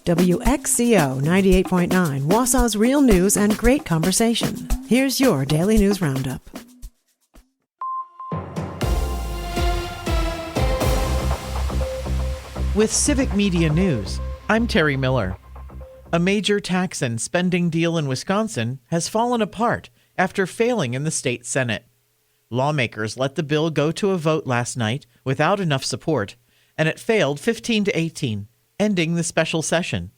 WXCO 98.9, Wausau's real news and great conversation. Here's your Daily News Roundup. With Civic Media News, I'm Terry Miller. A major tax and spending deal in Wisconsin has fallen apart after failing in the state Senate. Lawmakers let the bill go to a vote last night without enough support, and it failed 15-18, ending the special session.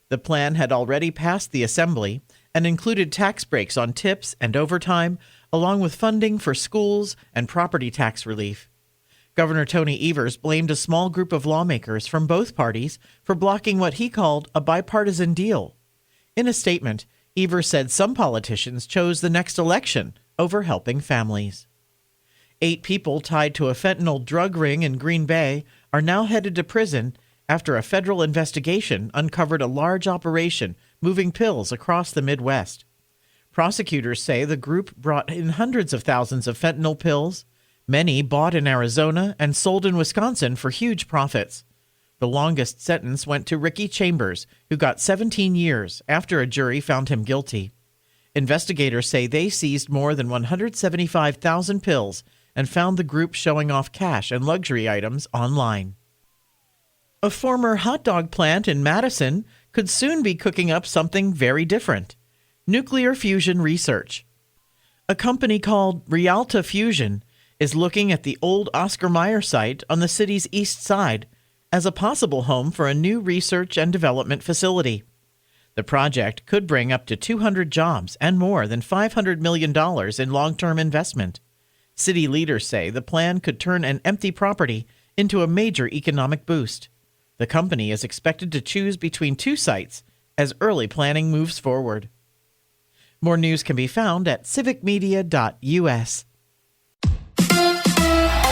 The plan had already passed the Assembly and included tax breaks on tips and overtime, along with funding for schools and property tax relief. Governor Tony Evers blamed a small group of lawmakers from both parties for blocking what he called a bipartisan deal. In a statement, Evers said some politicians chose the next election over helping families. 8 people tied to a fentanyl drug ring in Green Bay are now headed to prison after a federal investigation uncovered a large operation moving pills across the Midwest. Prosecutors say the group brought in hundreds of thousands of fentanyl pills, many bought in Arizona and sold in Wisconsin for huge profits. The longest sentence went to Ricky Chambers, who got 17 years after a jury found him guilty. Investigators say they seized more than 175,000 pills and found the group showing off cash and luxury items online. A former hot dog plant in Madison could soon be cooking up something very different: nuclear fusion research. A company called Rialta Fusion is looking at the old Oscar Mayer site on the city's east side as a possible home for a new research and development facility. The project could bring up to 200 jobs and more than $500 million in long-term investment. City leaders say the plan could turn an empty property into a major economic boost. The company is expected to choose between 2 sites as early planning moves forward. More news can be found at civicmedia.us.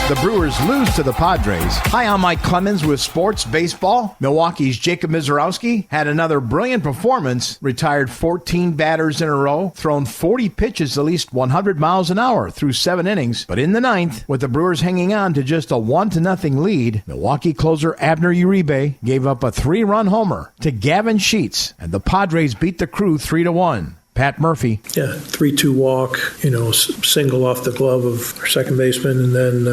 The Brewers lose to the Padres. Hi, I'm Mike Clemens with Sports Baseball. Milwaukee's Jacob Mizorowski had another brilliant performance, retired 14 batters in a row, thrown 40 pitches at least 100 miles an hour through 7 innings. But in the 9th, with the Brewers hanging on to just a 1-0 lead, Milwaukee closer Abner Uribe gave up a 3-run homer to Gavin Sheets, and the Padres beat the Crew 3-1. Pat Murphy. Yeah, 3-2 walk, single off the glove of our second baseman, and then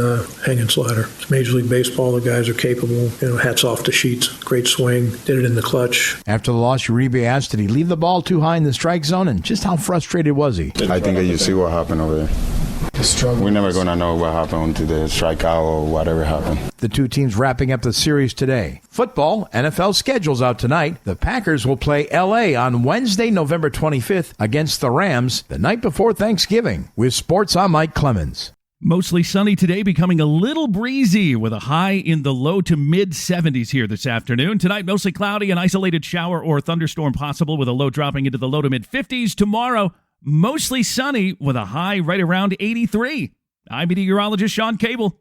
hanging slider. It's Major League Baseball. The guys are capable. Hats off to Sheets. Great swing. Did it in the clutch. After the loss, Uribe asked, did he leave the ball too high in the strike zone, and just how frustrated was he? I think that you see what happened over there. We're never going to know what happened to the strikeout or whatever happened. The 2 teams wrapping up the series today. Football, NFL schedules out tonight. The Packers will play L.A. on Wednesday, November 25th against the Rams the night before Thanksgiving. With sports, I'm Mike Clemens. Mostly sunny today, becoming a little breezy with a high in the low to mid-70s here this afternoon. Tonight, mostly cloudy, an isolated shower or thunderstorm possible with a low dropping into the low to mid-50s. Tomorrow, mostly sunny with a high right around 83. I'm meteorologist Sean Cable.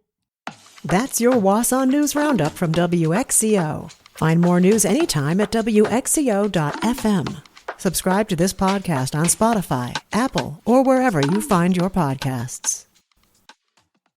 That's your Wausau News Roundup from WXCO. Find more news anytime at WXCO.FM. Subscribe to this podcast on Spotify, Apple, or wherever you find your podcasts.